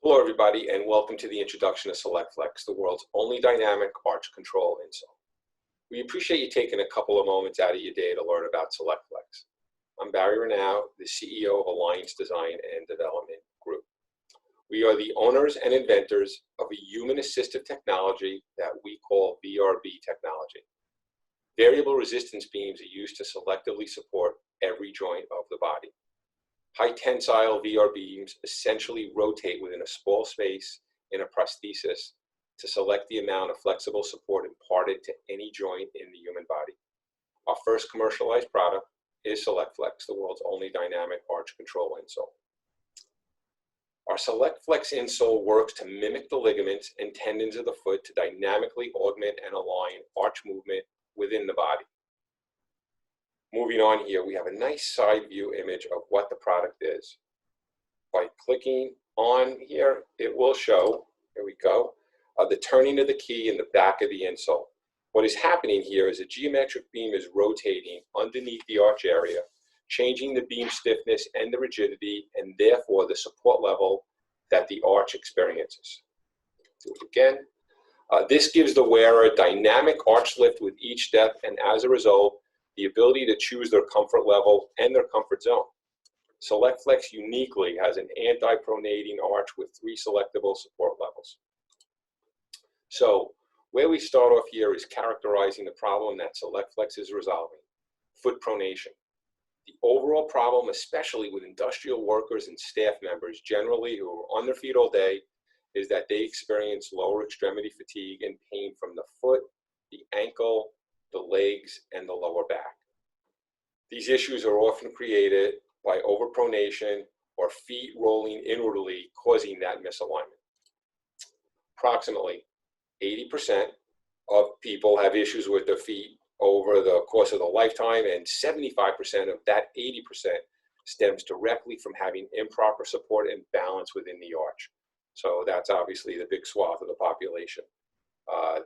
Hello everybody, and welcome to the introduction of SelectFlex, the world's only dynamic arch control insole. We appreciate you taking a couple of moments out of your day to learn about SelectFlex. I'm Barry Renau, the CEO of Alliance Design and Development Group. We are the owners and inventors of a human-assisted technology that we call VRB technology. Variable resistance beams are used to selectively support every joint of the body. High tensile VR beams essentially rotate within a small space in a prosthesis to select the amount of flexible support imparted to any joint in the human body. Our first commercialized product is SelectFlex, the world's only dynamic arch control insole. Our SelectFlex insole works to mimic the ligaments and tendons of the foot to dynamically augment and align arch movement within the body. Moving on here, we have a nice side view image of what the product is. By clicking on here, it will show, here we go, the turning of the key in the back of the insole. What is happening here is a geometric beam is rotating underneath the arch area, changing the beam stiffness and the rigidity, and therefore the support level that the arch experiences. Do it again. This gives the wearer dynamic arch lift with each step, and as a result, the ability to choose their comfort level and their comfort zone. SelectFlex uniquely has an anti-pronating arch with 3 selectable support levels. So where we start off here is characterizing the problem that SelectFlex is resolving, foot pronation. The overall problem, especially with industrial workers and staff members generally who are on their feet all day, is that they experience lower extremity fatigue and pain from the foot, the ankle, the legs, and the lower back. These issues are often created by overpronation or feet rolling inwardly, causing that misalignment. Approximately 80% of people have issues with their feet over the course of their lifetime, and 75% of that 80% stems directly from having improper support and balance within the arch. So that's obviously the big swath of the population.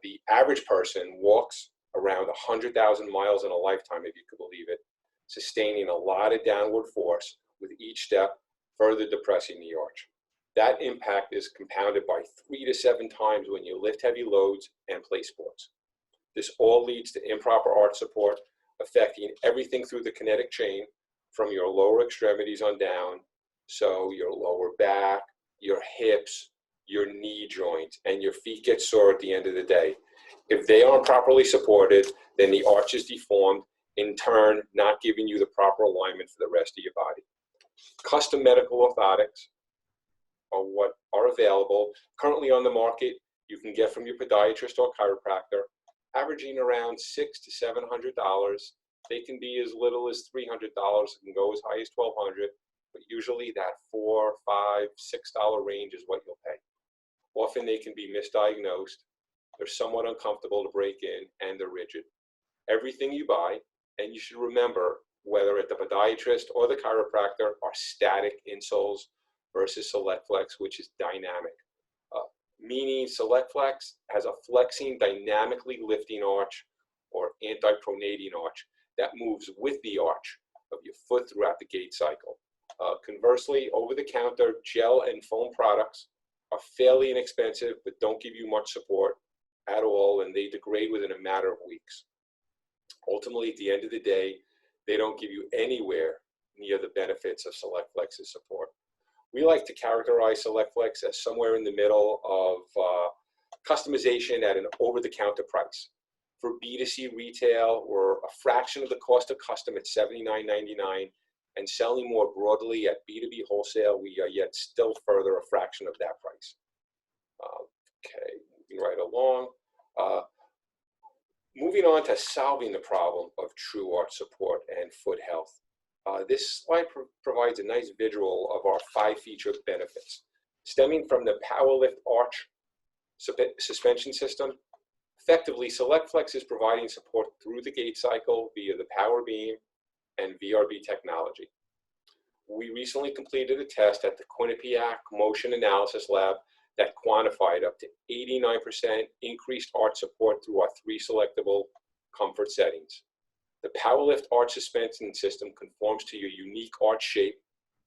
The average person walks around 100,000 miles in a lifetime, if you could believe it, sustaining a lot of downward force with each step, further depressing the arch. That impact is compounded by 3 to 7 times when you lift heavy loads and play sports. This all leads to improper arch support, affecting everything through the kinetic chain from your lower extremities on down, so your lower back, your hips, your knee joints, and your feet get sore at the end of the day. If they aren't properly supported, then the arch is deformed, in turn not giving you the proper alignment for the rest of your body. Custom medical orthotics are what are available. Currently on the market, you can get from your podiatrist or chiropractor, averaging around $600 to $700. They can be as little as $300, and go as high as $1,200, but usually that $4, $5, $6 range is what you'll pay. Often they can be misdiagnosed. They're somewhat uncomfortable to break in, and they're rigid. Everything you buy, and you should remember, whether at the podiatrist or the chiropractor, are static insoles versus SelectFlex, which is dynamic. Meaning SelectFlex has a flexing, dynamically lifting arch, or anti-pronating arch, that moves with the arch of your foot throughout the gait cycle. Conversely, over-the-counter gel and foam products are fairly inexpensive, but don't give you much support at all, and they degrade within a matter of weeks. Ultimately, at the end of the day, they don't give you anywhere near the benefits of SelectFlex's support. We like to characterize SelectFlex as somewhere in the middle of customization at an over-the-counter price. For B2C retail, we're a fraction of the cost of custom at $79.99, and selling more broadly at B2B wholesale, we are yet still further a fraction of that price. Okay, moving right along. Moving on to solving the problem of true arch support and foot health. This slide provides a nice visual of our 5 feature benefits. Stemming from the PowerLift arch suspension system, effectively SelectFlex is providing support through the gait cycle via the power beam and VRB technology. We recently completed a test at the Quinnipiac Motion Analysis Lab that quantified up to 89% increased arch support through our 3 selectable comfort settings. The PowerLift arch suspension system conforms to your unique arch shape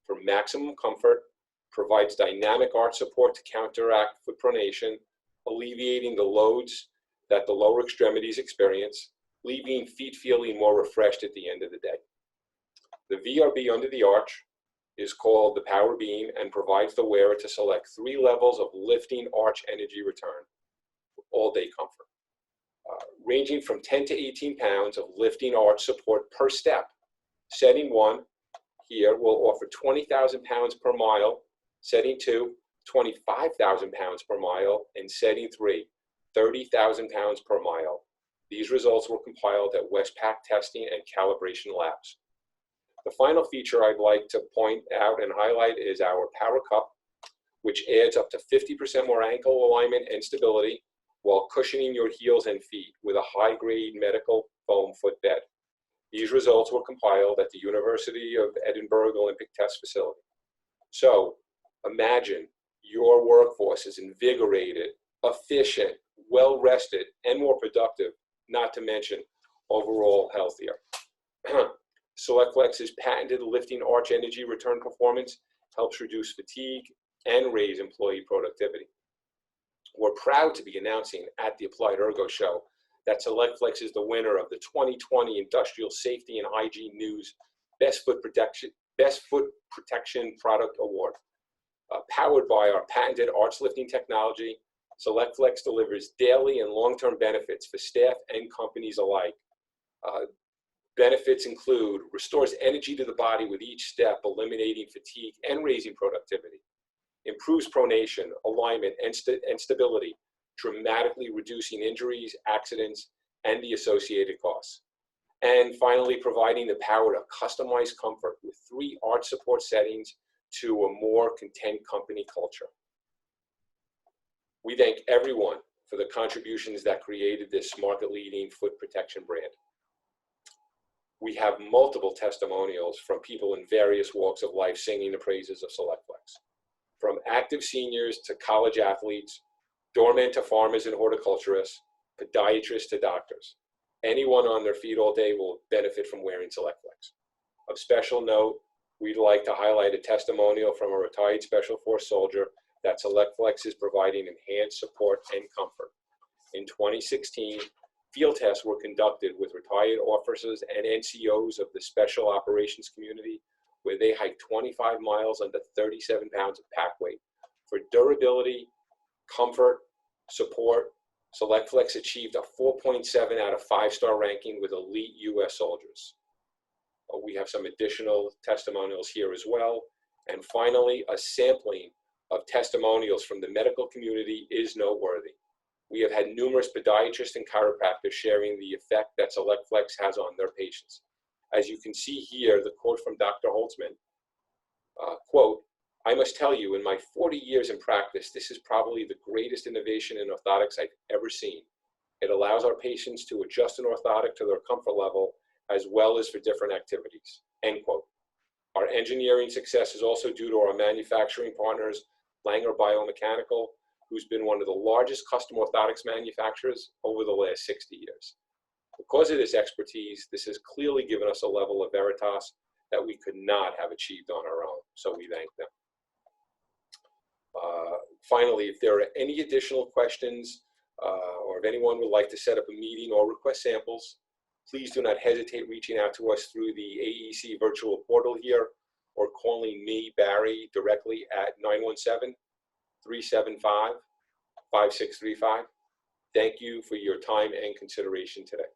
for maximum comfort, provides dynamic arch support to counteract foot pronation, alleviating the loads that the lower extremities experience, leaving feet feeling more refreshed at the end of the day. The VRB under the arch is called the power beam and provides the wearer to select 3 levels of lifting arch energy return, all day comfort, ranging from 10 to 18 pounds of lifting arch support per step. Setting 1 here will offer 20,000 pounds per mile, setting 2, 25,000 pounds per mile, and setting 3, 30,000 pounds per mile. These results were compiled at Westpac testing and calibration labs. The final feature I'd like to point out and highlight is our Power Cup, which adds up to 50% more ankle alignment and stability while cushioning your heels and feet with a high-grade medical foam footbed. These results were compiled at the University of Edinburgh Olympic Test Facility. So imagine your workforce is invigorated, efficient, well-rested, and more productive, not to mention overall healthier. SelectFlex's patented lifting arch energy return performance helps reduce fatigue and raise employee productivity. We're proud to be announcing at the Applied Ergo Show that SelectFlex is the winner of the 2020 Industrial Safety and Hygiene News Best Foot Protection Product Award. Powered by our patented arch lifting technology, SelectFlex delivers daily and long-term benefits for staff and companies alike. Benefits include restores energy to the body with each step, eliminating fatigue and raising productivity. Improves pronation, alignment, and stability, dramatically reducing injuries, accidents, and the associated costs. And finally, providing the power to customize comfort with 3 arch support settings to a more content company culture. We thank everyone for the contributions that created this market-leading foot protection brand. We have multiple testimonials from people in various walks of life singing the praises of SelectFlex. From active seniors to college athletes, doormen to farmers and horticulturists, podiatrists to doctors. Anyone on their feet all day will benefit from wearing SelectFlex. Of special note, we'd like to highlight a testimonial from a retired Special Force soldier that SelectFlex is providing enhanced support and comfort. In 2016, field tests were conducted with retired officers and NCOs of the Special Operations Community, where they hiked 25 miles under 37 pounds of pack weight. For durability, comfort, support, SelectFlex achieved a 4.7 out of 5-star ranking with elite U.S. soldiers. We have some additional testimonials here as well. And finally, a sampling of testimonials from the medical community is noteworthy. We have had numerous podiatrists and chiropractors sharing the effect that SelectFlex has on their patients. As you can see here, the quote from Dr. Holtzman, quote, "I must tell you, in my 40 years in practice, this is probably the greatest innovation in orthotics I've ever seen. It allows our patients to adjust an orthotic to their comfort level as well as for different activities," end quote. Our engineering success is also due to our manufacturing partners, Langer Biomechanical, who's been one of the largest custom orthotics manufacturers over the last 60 years. Because of this expertise, this has clearly given us a level of veritas that we could not have achieved on our own, so we thank them. Finally, if there are any additional questions or if anyone would like to set up a meeting or request samples, please do not hesitate reaching out to us through the AEC virtual portal here or calling me, Barry, directly at 917-375-5635. Thank you for your time and consideration today.